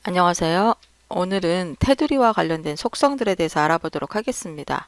안녕하세요. 오늘은 테두리와 관련된 속성들에 대해서 알아보도록 하겠습니다.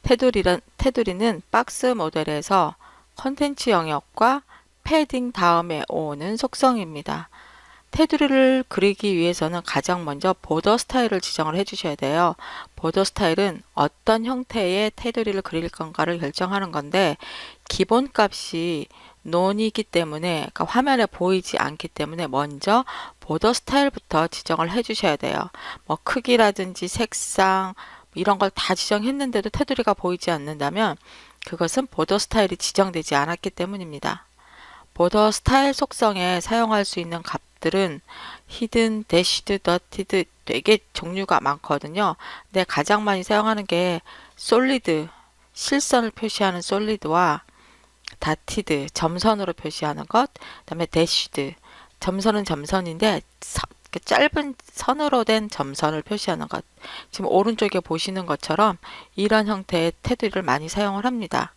테두리는 박스 모델에서 컨텐츠 영역과 패딩 다음에 오는 속성입니다. 테두리를 그리기 위해서는 가장 먼저 보더 스타일을 지정을 해주셔야 돼요. 보더 스타일은 어떤 형태의 테두리를 그릴 건가를 결정하는 건데 기본값이 논이기 때문에 그러니까 화면에 보이지 않기 때문에 먼저 보더 스타일부터 지정을 해주셔야 돼요. 뭐 크기라든지 색상 이런 걸 다 지정했는데도 테두리가 보이지 않는다면 그것은 보더 스타일이 지정되지 않았기 때문입니다. 보더 스타일 속성에 사용할 수 있는 값들은 히든, 대시드, 더티드 되게 종류가 많거든요. 근데 가장 많이 사용하는 게 솔리드, 실선을 표시하는 솔리드와 다티드, 점선으로 표시하는 것, 그다음에 대시드, 점선은 점선인데 짧은 선으로 된 점선을 표시하는 것. 지금 오른쪽에 보시는 것처럼 이런 형태의 테두리를 많이 사용을 합니다.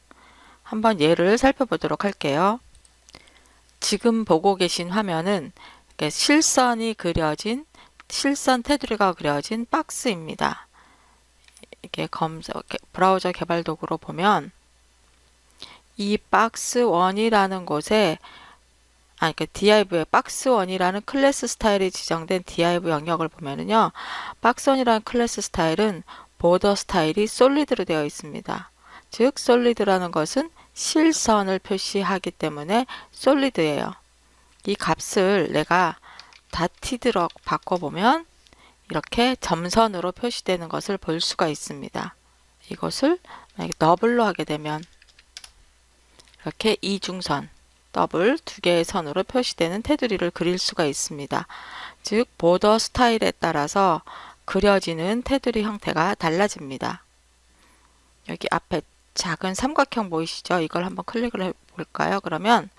한번 예를 살펴보도록 할게요. 지금 보고 계신 화면은 실선 테두리가 그려진 박스입니다. 이렇게 브라우저 개발 도구로 보면 이 박스 1이라는 곳에 그러니까 div의 박스 1이라는 클래스 스타일이 지정된 div 영역을 보면은요. 박스 1이라는 클래스 스타일은 보더 스타일이 솔리드로 되어 있습니다. 즉 솔리드라는 것은 실선을 표시하기 때문에 솔리드예요. 이 값을 내가 다티드로 바꿔보면 이렇게 점선으로 표시되는 것을 볼 수가 있습니다. 이것을 만약에 더블로 하게 되면 이렇게 이중선, 더블 두 개의 선으로 표시되는 테두리를 그릴 수가 있습니다. 즉 보더 스타일에 따라서 그려지는 테두리 형태가 달라집니다. 여기 앞에 작은 삼각형 보이시죠? 이걸 한번 클릭을 해볼까요? 그러면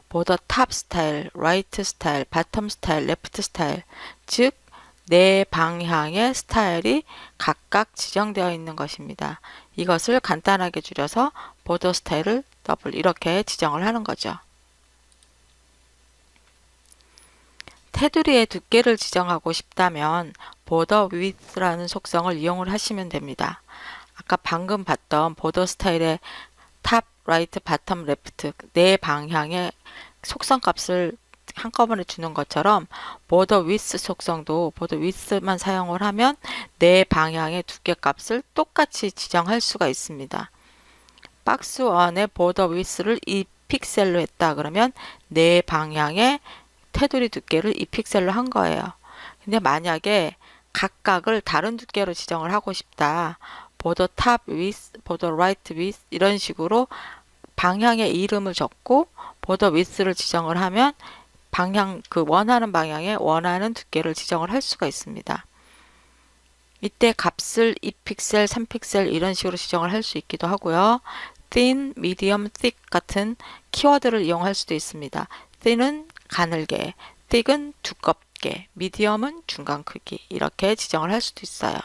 보더 탑 스타일, 라이트 스타일, 바텀 스타일, 레프트 스타일, 즉 네 방향의 스타일이 각각 지정되어 있는 것입니다. 이것을 간단하게 줄여서 보더 스타일을 더블 이렇게 지정을 하는 거죠. 테두리의 두께를 지정하고 싶다면 보더 위드라는 속성을 이용을 하시면 됩니다. 아까 방금 봤던 보더 스타일의 탑, 라이트, 바텀, 레프트 네 방향의 속성 값을 한꺼번에 주는 것처럼 보더 위스 속성도 보더 위스만 사용을 하면 네 방향의 두께 값을 똑같이 지정할 수가 있습니다. 박스 1의 보더 위스를 2픽셀로 했다 그러면 네 방향의 테두리 두께를 2픽셀로 한 거예요. 근데 만약에 각각을 다른 두께로 지정을 하고 싶다. 보더 탑 위스, 보더 라이트 위스 이런 식으로 방향의 이름을 적고 보더 위스를 지정을 하면 원하는 방향에 원하는 두께를 지정을 할 수가 있습니다. 이때 값을 2픽셀, 3픽셀 이런 식으로 지정을 할 수 있기도 하고요. thin, medium, thick 같은 키워드를 이용할 수도 있습니다. thin은 가늘게, thick은 두껍게, medium은 중간 크기 이렇게 지정을 할 수도 있어요.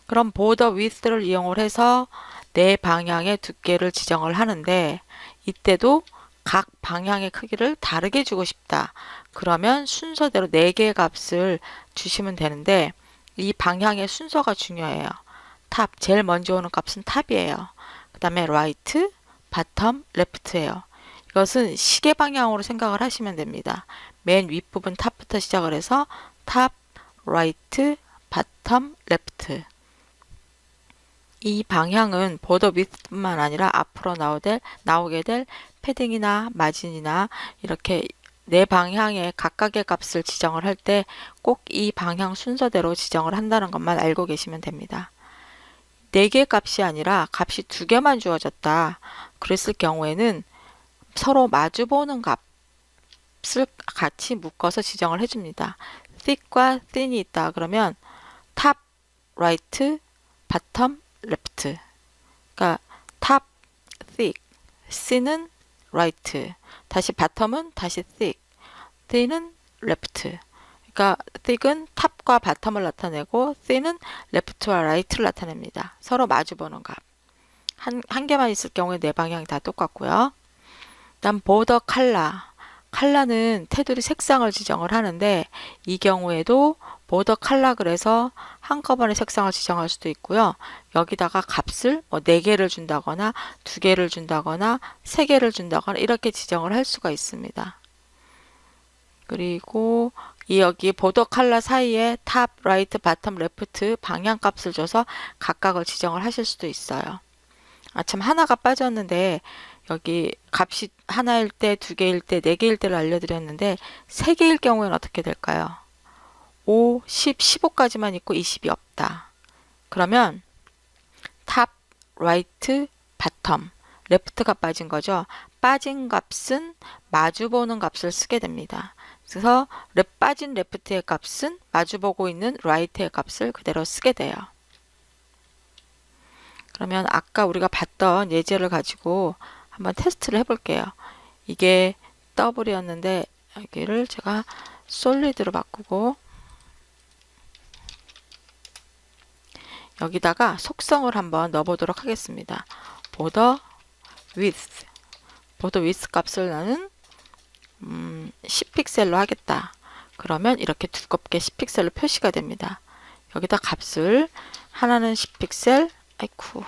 그럼 border width를 이용을 해서 네 방향의 두께를 지정을 하는데 이때도 각 방향의 크기를 다르게 주고 싶다. 그러면 순서대로 4개의 값을 주시면 되는데 이 방향의 순서가 중요해요. 탑, 제일 먼저 오는 값은 탑이에요. 그 다음에 right, bottom, left예요. 이것은 시계 방향으로 생각을 하시면 됩니다. 맨 윗부분 탑부터 시작을 해서 탑, right, bottom, left. 이 방향은 보더 위드뿐만 아니라 앞으로 나오게 될 패딩이나 마진이나 이렇게 네 방향의 각각의 값을 지정을 할 때 꼭 이 방향 순서대로 지정을 한다는 것만 알고 계시면 됩니다. 4개 값이 아니라 값이 2개만 주어졌다. 그랬을 경우에는 서로 마주보는 값을 같이 묶어서 지정을 해줍니다. thick과 thin이 있다. 그러면 top, right, bottom, left. 그러니까 top, thick, thin은 right, 다시 bottom은 다시 thick, thin은 left. 그러니까 thick은 탑과 바텀을 나타내고 thin은 left와 right를 나타냅니다. 서로 마주보는 값. 한 개만 있을 경우에 네 방향이 다 똑같고요. 다음 border color. 컬러는 테두리 색상을 지정을 하는데 이 경우에도 보더 컬러 그래서 한꺼번에 색상을 지정할 수도 있고요. 여기다가 값을 뭐 4개를 준다거나 2개를 준다거나 3개를 준다거나 이렇게 지정을 할 수가 있습니다. 그리고 여기 보더 컬러 사이에 탑, 라이트, 바텀, 레프트 방향값을 줘서 각각을 지정을 하실 수도 있어요. 참 하나가 빠졌는데 여기 값이 하나일 때, 2개일 때, 4개일 때를 알려드렸는데 3개일 경우에는 어떻게 될까요? 5, 10, 15까지만 있고 20이 없다. 그러면 탑, 라이트, 바텀, 레프트가 빠진 거죠. 빠진 값은 마주보는 값을 쓰게 됩니다. 그래서 빠진 레프트의 값은 마주보고 있는 라이트의 값을 그대로 쓰게 돼요. 그러면 아까 우리가 봤던 예제를 가지고 한번 테스트를 해볼게요. 이게 더블이었는데 여기를 제가 솔리드로 바꾸고 여기다가 속성을 한번 넣어보도록 하겠습니다. border width, border width 값을 나는 10픽셀로 하겠다. 그러면 이렇게 두껍게 10픽셀로 표시가 됩니다. 여기다 값을 하나는 10픽셀, 아이쿠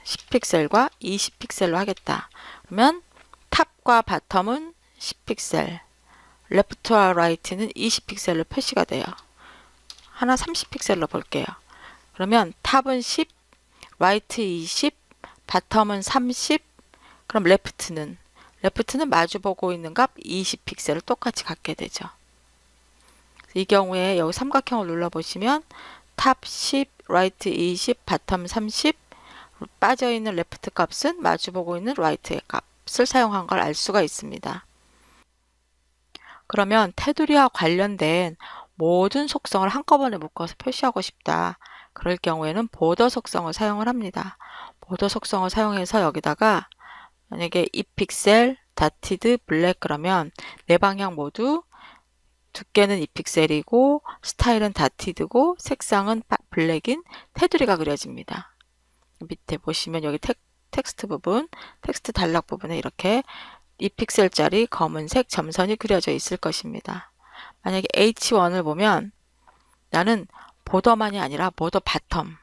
10픽셀과 20픽셀로 하겠다. 그러면 탑과 바텀은 10픽셀, 레프트와 라이트는 20픽셀로 표시가 돼요. 하나 30픽셀로 볼게요. 그러면 탑은 10, 라이트 20, 바텀은 30, 그럼 레프트는 마주보고 있는 값 20픽셀을 똑같이 갖게 되죠. 이 경우에 여기 삼각형을 눌러보시면 탑 10, 라이트 20, 바텀 30, 빠져있는 레프트 값은 마주보고 있는 라이트의 값을 사용한 걸 알 수가 있습니다. 그러면 테두리와 관련된 모든 속성을 한꺼번에 묶어서 표시하고 싶다. 그럴 경우에는 보더 속성을 사용을 합니다. 보더 속성을 사용해서 여기다가 만약에 2픽셀, 다티드, 블랙 그러면 네 방향 모두 두께는 2픽셀이고 스타일은 다티드고 색상은 블랙인 테두리가 그려집니다. 밑에 보시면 여기 텍스트 부분, 텍스트 단락 부분에 이렇게 2픽셀짜리 검은색 점선이 그려져 있을 것입니다. 만약에 H1을 보면 나는 보더만이 아니라 보더 바텀,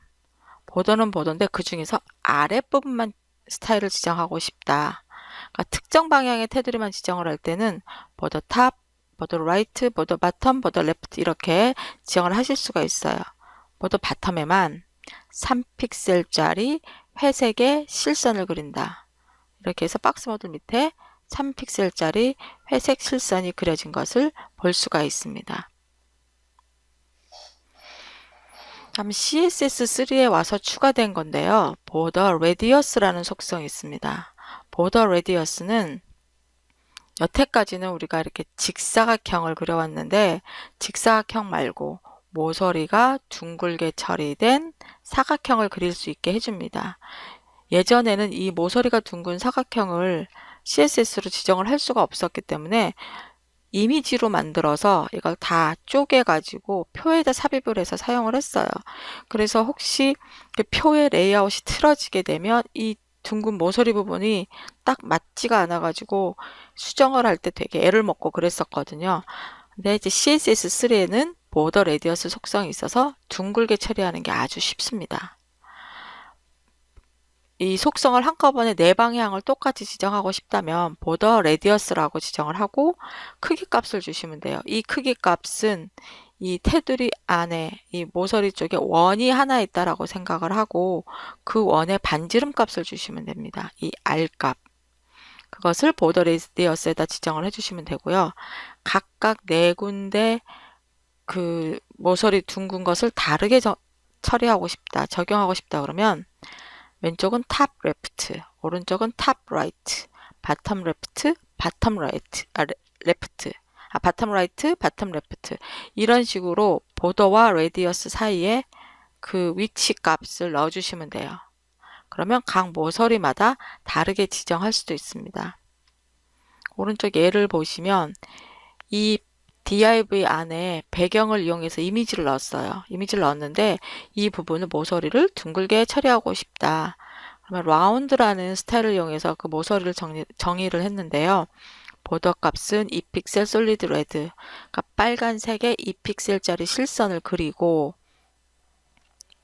보더는 보더인데 그 중에서 아랫부분만 스타일을 지정하고 싶다. 그러니까 특정 방향의 테두리만 지정을 할 때는 보더 탑, 보더 라이트, 보더 바텀, 보더 레프트 이렇게 지정을 하실 수가 있어요. 보더 바텀에만 3픽셀짜리 회색의 실선을 그린다. 이렇게 해서 박스 모듈 밑에 3픽셀짜리 회색 실선이 그려진 것을 볼 수가 있습니다. 다음 CSS3에 와서 추가된 건데요. border radius라는 속성이 있습니다. border radius는 여태까지는 우리가 이렇게 직사각형을 그려왔는데 직사각형 말고 모서리가 둥글게 처리된 사각형을 그릴 수 있게 해줍니다. 예전에는 이 모서리가 둥근 사각형을 CSS로 지정을 할 수가 없었기 때문에 이미지로 만들어서 이걸 다 쪼개가지고 표에다 삽입을 해서 사용을 했어요. 그래서 혹시 그 표의 레이아웃이 틀어지게 되면 이 둥근 모서리 부분이 딱 맞지가 않아가지고 수정을 할 때 되게 애를 먹고 그랬었거든요. 근데 이제 CSS3에는 보더 레디어스 속성이 있어서 둥글게 처리하는 게 아주 쉽습니다. 이 속성을 한꺼번에 네 방향을 똑같이 지정하고 싶다면 보더 레디어스라고 지정을 하고 크기 값을 주시면 돼요. 이 크기 값은 이 테두리 안에 이 모서리 쪽에 원이 하나 있다라고 생각을 하고 그 원의 반지름 값을 주시면 됩니다. 이 R 값. 그것을 보더 레디어스에다 지정을 해주시면 되고요. 각각 네 군데 그 모서리 둥근 것을 다르게 처리하고 싶다, 적용하고 싶다 그러면 왼쪽은 탑 레프트, 오른쪽은 탑 라이트, 바텀 레프트, 바텀 라이트, 레프트, 바텀 라이트, 바텀 레프트 이런 식으로 보더와 레디어스 사이에 그 위치 값을 넣어주시면 돼요. 그러면 각 모서리마다 다르게 지정할 수도 있습니다. 오른쪽 예를 보시면 이 div 안에 배경을 이용해서 이미지를 넣었어요. 이미지를 넣었는데 이 부분을 모서리를 둥글게 처리하고 싶다. 그러면 라운드라는 스타일을 이용해서 그 모서리를 정의를 했는데요. 보더 값은 2픽셀 솔리드 레드, 그러니까 빨간색의 2픽셀짜리 실선을 그리고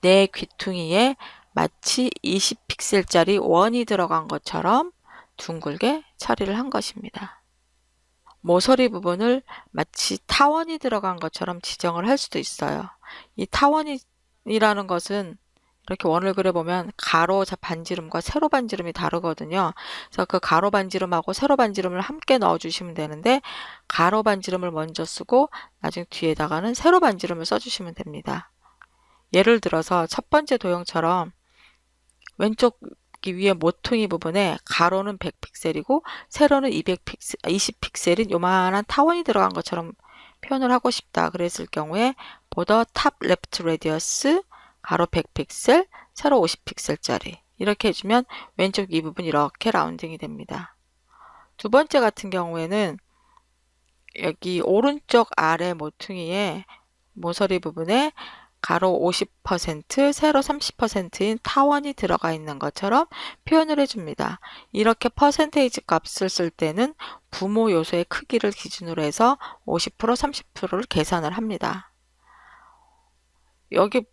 내 귀퉁이에 마치 20픽셀짜리 원이 들어간 것처럼 둥글게 처리를 한 것입니다. 모서리 부분을 마치 타원이 들어간 것처럼 지정을 할 수도 있어요. 이 타원이라는 것은 이렇게 원을 그려보면 가로 반지름과 세로 반지름이 다르거든요. 그래서 그 가로 반지름하고 세로 반지름을 함께 넣어주시면 되는데 가로 반지름을 먼저 쓰고 나중에 뒤에다가는 세로 반지름을 써주시면 됩니다. 예를 들어서 첫 번째 도형처럼 왼쪽 위에 모퉁이 부분에 가로는 100픽셀이고 세로는 20픽셀인 요만한 타원이 들어간 것처럼 표현을 하고 싶다 그랬을 경우에 보더 탑 레프트 레디어스 가로 100픽셀 세로 50픽셀짜리 이렇게 해주면 왼쪽 이 부분 이렇게 라운딩이 됩니다. 두 번째 같은 경우에는 여기 오른쪽 아래 모퉁이에 모서리 부분에 가로 50%, 세로 30%인 타원이 들어가 있는 것처럼 표현을 해줍니다. 이렇게 퍼센테이지 값을 쓸 때는 부모 요소의 크기를 기준으로 해서 50%, 30%를 계산을 합니다. 여기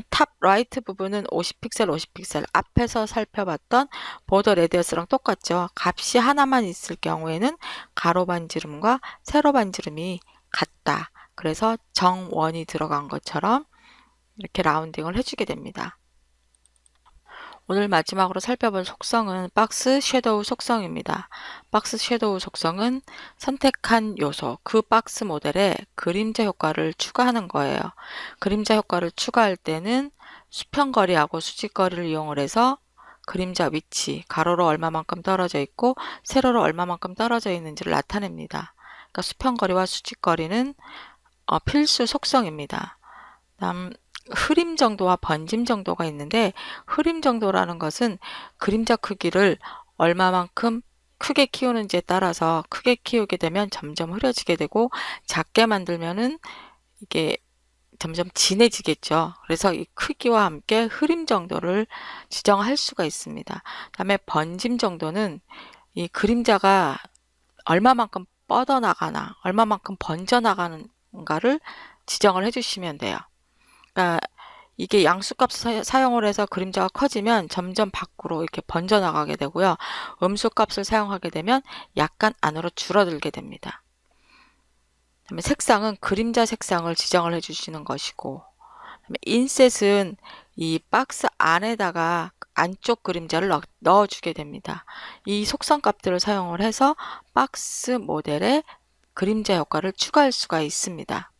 탑 라이트 부분은 50픽셀, 50픽셀 앞에서 살펴봤던 보더 레디어스랑 똑같죠. 값이 하나만 있을 경우에는 가로 반지름과 세로 반지름이 같다. 그래서 정원이 들어간 것처럼 이렇게 라운딩을 해주게 됩니다. 오늘 마지막으로 살펴볼 속성은 박스 섀도우 속성입니다. 박스 섀도우 속성은 선택한 요소, 그 박스 모델에 그림자 효과를 추가하는 거예요. 그림자 효과를 추가할 때는 수평거리하고 수직거리를 이용을 해서 그림자 위치, 가로로 얼마만큼 떨어져 있고 세로로 얼마만큼 떨어져 있는지를 나타냅니다. 그러니까 수평거리와 수직거리는 필수 속성입니다. 다음 흐림 정도와 번짐 정도가 있는데 흐림 정도라는 것은 그림자 크기를 얼마만큼 크게 키우는지에 따라서 크게 키우게 되면 점점 흐려지게 되고 작게 만들면은 이게 점점 진해지겠죠. 그래서 이 크기와 함께 흐림 정도를 지정할 수가 있습니다. 다음에 번짐 정도는 이 그림자가 얼마만큼 뻗어나가나 얼마만큼 번져나가는가를 지정을 해주시면 돼요. 그러니까 이게 양수값을 사용을 해서 그림자가 커지면 점점 밖으로 이렇게 번져나가게 되고요. 음수값을 사용하게 되면 약간 안으로 줄어들게 됩니다. 그다음에 색상은 그림자 색상을 지정을 해주시는 것이고, 그다음에 인셋은 이 박스 안에다가 안쪽 그림자를 넣어주게 됩니다. 이 속성 값들을 사용을 해서 박스 모델에 그림자 효과를 추가할 수가 있습니다.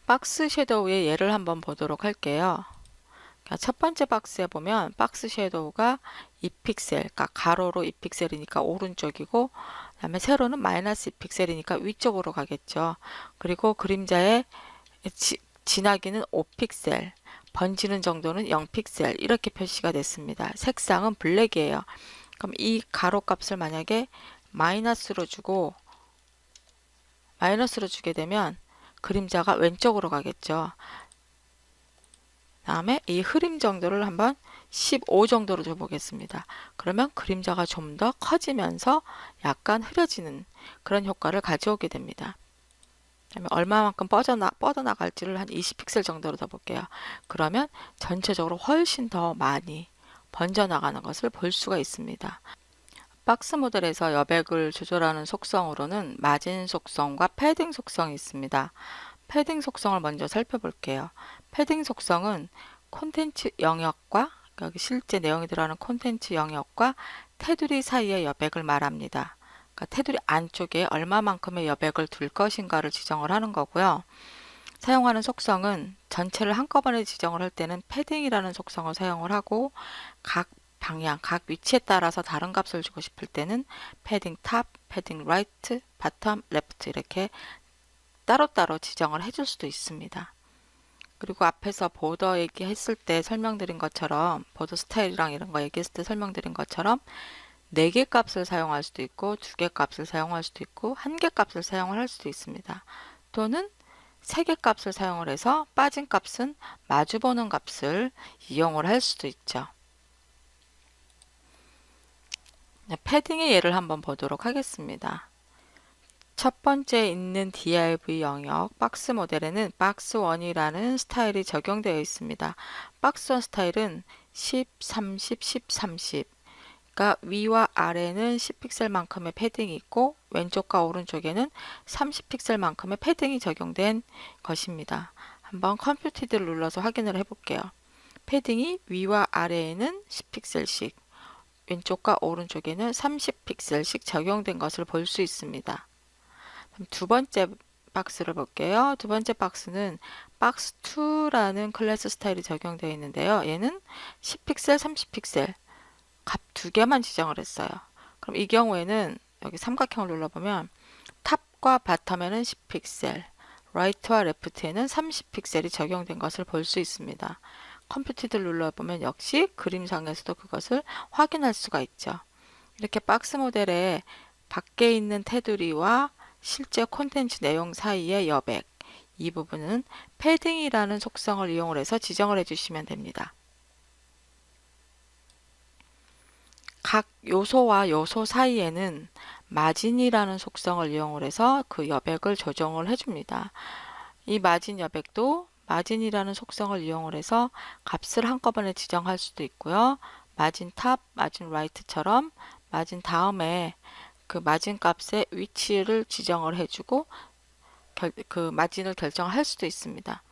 박스 섀도우의 예를 한번 보도록 할게요. 첫 번째 박스에 보면 박스 섀도우가 2픽셀, 그러니까 가로로 2픽셀이니까 오른쪽이고 그 다음에 세로는 마이너스 2픽셀이니까 위쪽으로 가겠죠. 그리고 그림자의 진하기는 5픽셀, 번지는 정도는 0픽셀 이렇게 표시가 됐습니다. 색상은 블랙이에요. 그럼 이 가로 값을 만약에 마이너스로 주게 되면 그림자가 왼쪽으로 가겠죠. 다음에 이 흐림 정도를 한번 15 정도로 줘보겠습니다. 그러면 그림자가 좀 더 커지면서 약간 흐려지는 그런 효과를 가져오게 됩니다. 그다음에 얼마만큼 뻗어나갈지를 한 20픽셀 정도로 둬볼게요. 그러면 전체적으로 훨씬 더 많이 번져나가는 것을 볼 수가 있습니다. 박스 모델에서 여백을 조절하는 속성으로는 마진 속성과 패딩 속성이 있습니다. 패딩 속성을 먼저 살펴볼게요. 패딩 속성은 콘텐츠 영역과 여기 실제 내용이 들어가는 콘텐츠 영역과 테두리 사이의 여백을 말합니다. 그러니까 테두리 안쪽에 얼마만큼의 여백을 둘 것인가를 지정을 하는 거고요. 사용하는 속성은 전체를 한꺼번에 지정을 할 때는 패딩이라는 속성을 사용을 하고 각 방향, 각 위치에 따라서 다른 값을 주고 싶을 때는 패딩 탑, 패딩 라이트, 바텀, 레프트 이렇게 따로따로 지정을 해줄 수도 있습니다. 그리고 앞에서 보더 얘기했을 때 설명드린 것처럼 보더 스타일이랑 이런 거 얘기했을 때 설명드린 것처럼 4개 값을 사용할 수도 있고 2개 값을 사용할 수도 있고 1개 값을 사용을 할 수도 있습니다. 또는 세개 값을 사용을 해서 빠진 값은 마주보는 값을 이용을 할 수도 있죠. 네, 패딩의 예를 한번 보도록 하겠습니다. 첫 번째 있는 div 영역 박스 모델에는 박스1이라는 스타일이 적용되어 있습니다. 박스1 스타일은 10, 30, 10, 30. 그러니까 위와 아래는 10픽셀만큼의 패딩이 있고 왼쪽과 오른쪽에는 30픽셀만큼의 패딩이 적용된 것입니다. 한번 컴퓨티드를 눌러서 확인을 해볼게요. 패딩이 위와 아래에는 10픽셀씩, 왼쪽과 오른쪽에는 30픽셀씩 적용된 것을 볼 수 있습니다. 그럼 두 번째 박스를 볼게요. 두 번째 박스는 박스2라는 클래스 스타일이 적용되어 있는데요. 얘는 10픽셀, 30픽셀 값 두 개만 지정을 했어요. 그럼 이 경우에는 여기 삼각형을 눌러보면 탑과 바텀에는 10픽셀, 라이트와 레프트에는 30픽셀이 적용된 것을 볼 수 있습니다. 컴퓨티드를 눌러보면 역시 그림상에서도 그것을 확인할 수가 있죠. 이렇게 박스 모델에 밖에 있는 테두리와 실제 콘텐츠 내용 사이의 여백, 이 부분은 패딩이라는 속성을 이용을 해서 지정을 해주시면 됩니다. 각 요소와 요소 사이에는 마진이라는 속성을 이용을 해서 그 여백을 조정을 해줍니다. 이 마진 여백도 마진이라는 속성을 이용을 해서 값을 한꺼번에 지정할 수도 있고요. 마진 탑, 마진 라이트처럼 마진 다음에 그 마진 값의 위치를 지정을 해주고 그 마진을 결정할 수도 있습니다.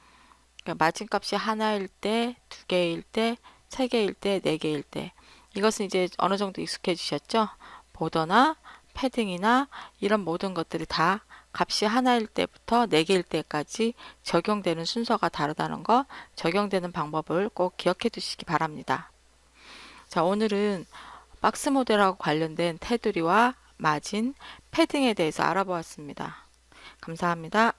그러니까 마진 값이 하나일 때, 두 개일 때, 세 개일 때, 네 개일 때, 이것은 이제 어느 정도 익숙해지셨죠? 보더나 패딩이나 이런 모든 것들이 다 값이 하나일 때부터 네 개일 때까지 적용되는 순서가 다르다는 거, 적용되는 방법을 꼭 기억해 두시기 바랍니다. 자, 오늘은 박스 모델하고 관련된 테두리와 마진, 패딩에 대해서 알아보았습니다. 감사합니다.